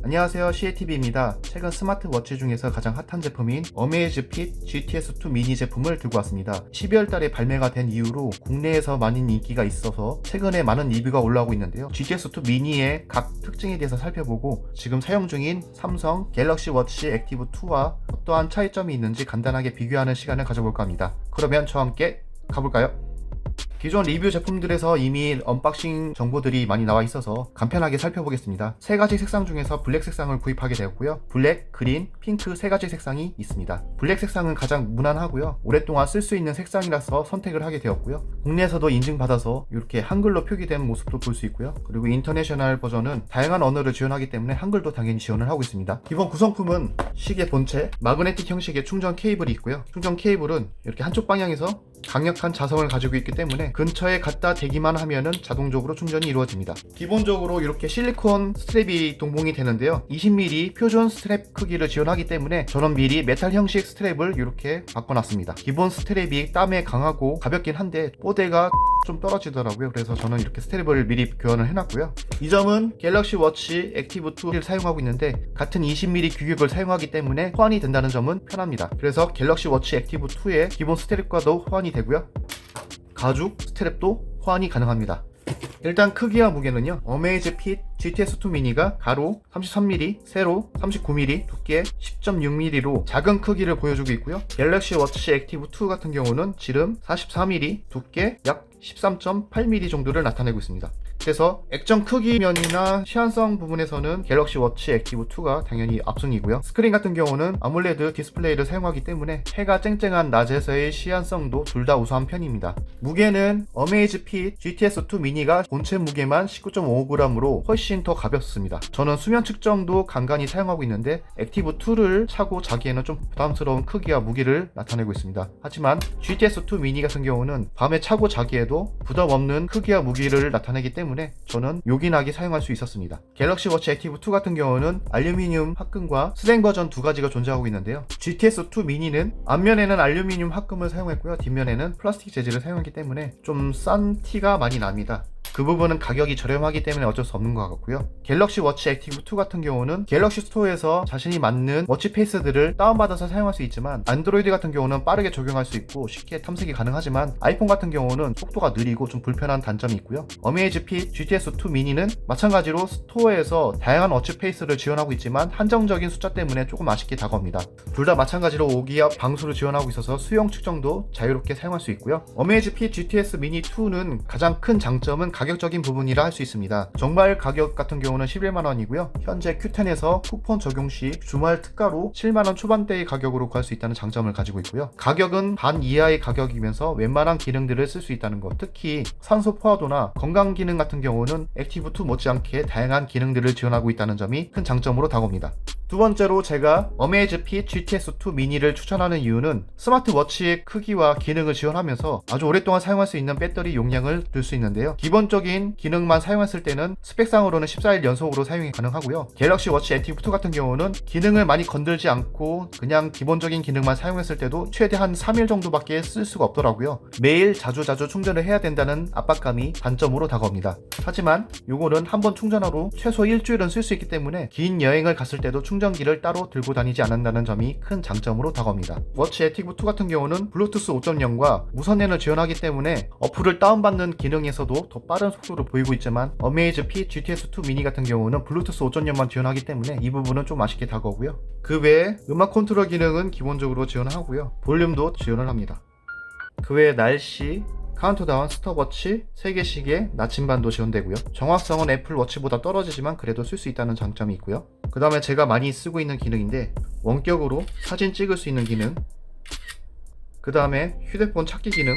안녕하세요, CATV입니다. 최근 스마트워치 중에서 가장 핫한 제품인 어메이즈핏 GTS2 미니 제품을 들고 왔습니다. 12월 달에 발매가 된 이후로 국내에서 많은 인기가 있어서 최근에 많은 리뷰가 올라오고 있는데요. GTS2 미니의 각 특징에 대해서 살펴보고 지금 사용 중인 삼성 갤럭시 워치 액티브 2와 어떠한 차이점이 있는지 간단하게 비교하는 시간을 가져볼까 합니다. 그러면 저와 함께 가볼까요? 기존 리뷰 제품들에서 이미 언박싱 정보들이 많이 나와 있어서 간편하게 살펴보겠습니다. 세 가지 색상 중에서 블랙 색상을 구입하게 되었고요. 블랙, 그린, 핑크 세 가지 색상이 있습니다. 블랙 색상은 가장 무난하고요. 오랫동안 쓸 수 있는 색상이라서 선택을 하게 되었고요. 국내에서도 인증받아서 이렇게 한글로 표기된 모습도 볼 수 있고요. 그리고 인터내셔널 버전은 다양한 언어를 지원하기 때문에 한글도 당연히 지원을 하고 있습니다. 기본 구성품은 시계 본체, 마그네틱 형식의 충전 케이블이 있고요. 충전 케이블은 이렇게 한쪽 방향에서 강력한 자성을 가지고 있기 때문에 근처에 갖다 대기만 하면은 자동적으로 충전이 이루어집니다. 기본적으로 이렇게 실리콘 스트랩이 동봉이 되는데요. 20mm 표준 스트랩 크기를 지원하기 때문에 저는 미리 메탈 형식 스트랩을 이렇게 바꿔놨습니다. 기본 스트랩이 땀에 강하고 가볍긴 한데 뽀대가 좀 떨어지더라고요. 그래서 저는 이렇게 스트랩을 미리 교환을 해놨고요. 이 점은 갤럭시 워치 액티브 2를 사용하고 있는데 같은 20mm 규격을 사용하기 때문에 호환이 된다는 점은 편합니다. 그래서 갤럭시 워치 액티브 2의 기본 스트랩과도 호환이 되고요. 가죽 스트랩도 호환이 가능합니다. 일단 크기와 무게는요. 어메이즈핏 GTS2 미니가 가로 33mm, 세로 39mm, 두께 10.6mm로 작은 크기를 보여주고 있고요. 갤럭시 워치 액티브 2 같은 경우는 지름 44mm, 두께 약 13.8mm 정도를 나타내고 있습니다. 그래서 액정 크기 면이나 시한성 부분에서는 갤럭시 워치 액티브 2가 당연히 압승이고요. 스크린 같은 경우는 아몰레드 디스플레이를 사용하기 때문에 해가 쨍쨍한 낮에서의 시한성도 둘 다 우수한 편입니다. 무게는 어메이즈핏 GTS2 미니가 본체 무게만 19.5g으로 훨씬 더 가볍습니다. 저는 수면 측정도 간간히 사용하고 있는데 액티브 2를 차고 자기에는 좀 부담스러운 크기와 무게를 나타내고 있습니다. 하지만 GTS2 미니 같은 경우는 밤에 차고 자기에도 부담 없는 크기와 무게를 나타내기 때문에 저는 요긴하게 사용할 수 있었습니다. 갤럭시 워치 액티브 2 같은 경우는 알루미늄 합금과 스랭 버전 두 가지가 존재하고 있는데요. GTS2 미니는 앞면에는 알루미늄 합금을 사용했고요. 뒷면에는 플라스틱 재질을 사용하기 때문에 좀 싼 티가 많이 납니다. 그 부분은 가격이 저렴하기 때문에 어쩔 수 없는 것 같고요. 갤럭시 워치 액티브 2 같은 경우는 갤럭시 스토어에서 자신이 맞는 워치 페이스들을 다운받아서 사용할 수 있지만 안드로이드 같은 경우는 빠르게 적용할 수 있고 쉽게 탐색이 가능하지만 아이폰 같은 경우는 속도가 느리고 좀 불편한 단점이 있고요. 어메이즈핏 GTS2 미니는 마찬가지로 스토어에서 다양한 워치 페이스를 지원하고 있지만 한정적인 숫자 때문에 조금 아쉽게 다가옵니다. 둘 다 마찬가지로 5기압 방수를 지원하고 있어서 수용 측정도 자유롭게 사용할 수 있고요. 어메이즈핏 GTS 미니 2는 가장 큰 장점은 가격적인 부분이라 할 수 있습니다. 정발 가격 같은 경우는 11만원이고요. 현재 Q10에서 쿠폰 적용 시 주말 특가로 7만원 초반대의 가격으로 구할 수 있다는 장점을 가지고 있고요. 가격은 반 이하의 가격이면서 웬만한 기능들을 쓸 수 있다는 것, 특히 산소 포화도나 건강 기능 같은 경우는 액티브2 못지않게 다양한 기능들을 지원하고 있다는 점이 큰 장점으로 다가옵니다. 두 번째로 제가 어메이즈핏 GTS2 미니를 추천하는 이유는 스마트워치의 크기와 기능을 지원하면서 아주 오랫동안 사용할 수 있는 배터리 용량을 들 수 있는데요. 기본적인 기능만 사용했을 때는 스펙상으로는 14일 연속으로 사용이 가능하고요. 갤럭시 워치 액티브 2 같은 경우는 기능을 많이 건들지 않고 그냥 기본적인 기능만 사용했을 때도 최대 한 3일 정도밖에 쓸 수가 없더라고요. 매일 자주 충전을 해야 된다는 압박감이 단점으로 다가옵니다. 하지만 요거는 한번 충전하고 최소 일주일은 쓸 수 있기 때문에 긴 여행을 갔을 때도 충전기를 따로 들고 다니지 않는다는 점이 큰 장점으로 다가옵니다. 워치 액티브 2 같은 경우는 블루투스 5.0과 무선랜을 지원하기 때문에 어플을 다운받는 기능에서도 더 빠른 속도를 보이고 있지만 어메이즈핏 GTS2 미니 같은 경우는 블루투스 5.0만 지원하기 때문에 이 부분은 좀 아쉽게 다가오고요. 그 외에 음악 컨트롤 기능은 기본적으로 지원하고요. 볼륨도 지원을 합니다. 그 외에 날씨, 카운트다운, 스톱워치, 세계시계, 나침반도 지원되고요. 정확성은 애플워치보다 떨어지지만 그래도 쓸 수 있다는 장점이 있고요. 그 다음에 제가 많이 쓰고 있는 기능인데 원격으로 사진 찍을 수 있는 기능, 그 다음에 휴대폰 찾기 기능,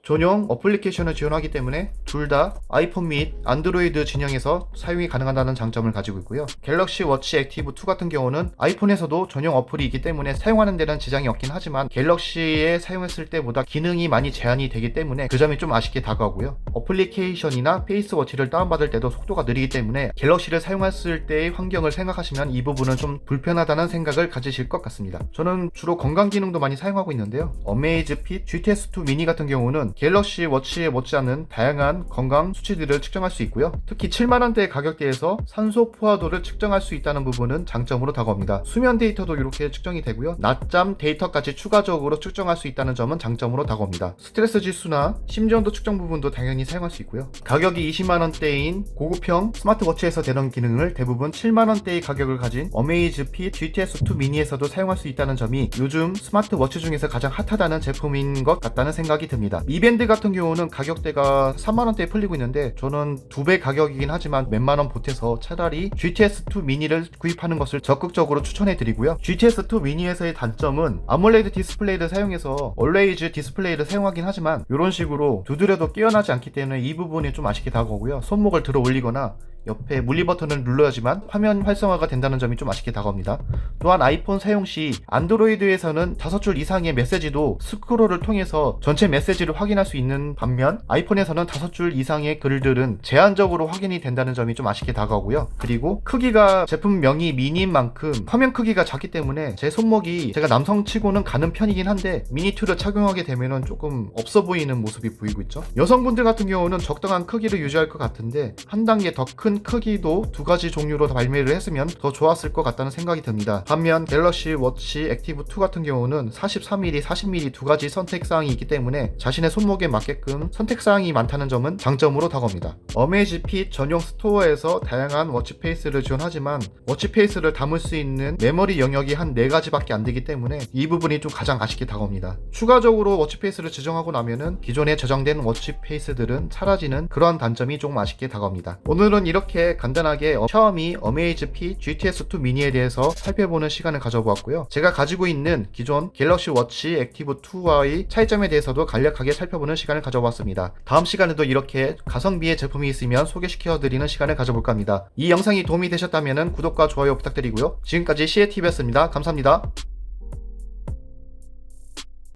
전용 어플리케이션을 지원하기 때문에 둘 다 아이폰 및 안드로이드 진영에서 사용이 가능하다는 장점을 가지고 있고요. 갤럭시 워치 액티브 2 같은 경우는 아이폰에서도 전용 어플이 있기 때문에 사용하는 데는 지장이 없긴 하지만 갤럭시에 사용했을 때보다 기능이 많이 제한이 되기 때문에 그 점이 좀 아쉽게 다가오고요. 어플리케이션이나 페이스워치를 다운받을 때도 속도가 느리기 때문에 갤럭시를 사용했을 때의 환경을 생각하시면 이 부분은 좀 불편하다는 생각을 가지실 것 같습니다. 저는 주로 건강 기능도 많이 사용하고 있는데요. 어메이즈핏 GTS2 미니 같은 경우는 갤럭시 워치에 못지않은 다양한 건강 수치들을 측정할 수 있고요. 특히 7만원대의 가격대에서 산소 포화도를 측정할 수 있다는 부분은 장점으로 다가옵니다. 수면 데이터도 이렇게 측정이 되고요. 낮잠 데이터까지 추가적으로 측정할 수 있다는 점은 장점으로 다가옵니다. 스트레스 지수나 심전도 측정 부분도 당연히 사용할 수 있고요. 가격이 20만원대인 고급형 스마트워치에서 되는 기능을 대부분 7만원대의 가격을 가진 어메이즈핏 GTS2 미니에서도 사용할 수 있다는 점이 요즘 스마트워치 중에서 가장 핫하다는 제품인 것 같다는 생각이 듭니다. 이 밴드 같은 경우는 가격대가 3만원대에 풀리고 있는데 저는 2배 가격이긴 하지만 몇만원 보태서 차라리 GTS2 미니를 구입하는 것을 적극적으로 추천해 드리고요. GTS2 미니에서의 단점은 아몰레드 디스플레이를 사용해서 얼웨이즈 디스플레이를 사용하긴 하지만 이런 식으로 두드려도 깨어나지 않기 때문에 이 부분이 좀 아쉽게 다가오고요. 손목을 들어 올리거나 옆에 물리 버튼을 눌러야지만 화면 활성화가 된다는 점이 좀 아쉽게 다가옵니다. 또한 아이폰 사용 시 안드로이드에서는 5줄 이상의 메시지도 스크롤을 통해서 전체 메시지를 확인할 수 있는 반면 아이폰에서는 5줄 이상의 글들은 제한적으로 확인이 된다는 점이 좀 아쉽게 다가오고요. 그리고 크기가 제품명이 미니인 만큼 화면 크기가 작기 때문에 제 손목이 제가 남성치고는 가는 편이긴 한데 미니2를 착용하게 되면은 조금 없어 보이는 모습이 보이고 있죠. 여성분들 같은 경우는 적당한 크기를 유지할 것 같은데 한 단계 더 큰 크기도 2가지 종류로 발매를 했으면 더 좋았을 것 같다는 생각이 듭니다. 반면 갤럭시 워치 액티브 2 같은 경우는 43mm, 40mm 2가지 선택사항이 있기 때문에 자신의 손목에 맞게끔 선택사항이 많다는 점은 장점으로 다가옵니다. 어메이즈핏 전용 스토어에서 다양한 워치페이스를 지원하지만 워치페이스를 담을 수 있는 메모리 영역이 한 4가지밖에 안 되기 때문에 이 부분이 좀 가장 아쉽게 다가옵니다. 추가적으로 워치페이스를 지정하고 나면은 기존에 저장된 워치페이스들은 사라지는 그러한 단점이 조금 아쉽게 다가옵니다. 오늘은 이렇게 간단하게 샤오미 어메이즈핏 GTS2 미니에 대해서 살펴보는 시간을 가져보았고요. 제가 가지고 있는 기존 갤럭시 워치 액티브 2와의 차이점에 대해서도 간략하게 살펴보는 시간을 가져보았습니다. 다음 시간에도 이렇게 가성비의 제품이 있으면 소개시켜드리는 시간을 가져볼까 합니다. 이 영상이 도움이 되셨다면 구독과 좋아요 부탁드리고요. 지금까지 CATV였습니다. 감사합니다.